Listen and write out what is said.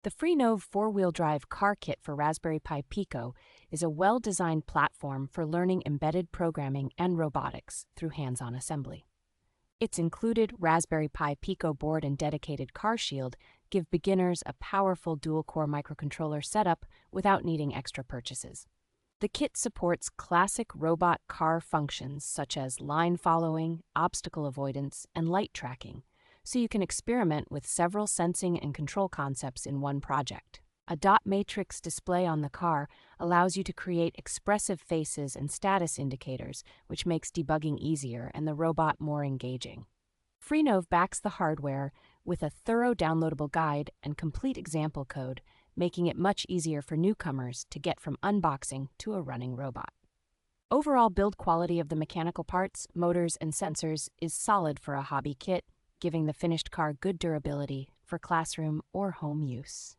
The FREENOVE 4-wheel drive car kit for Raspberry Pi Pico is a well-designed platform for learning embedded programming and robotics through hands-on assembly. Its included Raspberry Pi Pico board and dedicated car shield give beginners a powerful dual-core microcontroller setup without needing extra purchases. The kit supports classic robot car functions such as line following, obstacle avoidance, and light tracking, so you can experiment with several sensing and control concepts in one project. A dot matrix display on the car allows you to create expressive faces and status indicators, which makes debugging easier and the robot more engaging. FREENOVE backs the hardware with a thorough downloadable guide and complete example code, making it much easier for newcomers to get from unboxing to a running robot. Overall build quality of the mechanical parts, motors, and sensors is solid for a hobby kit, giving the finished car good durability for classroom or home use.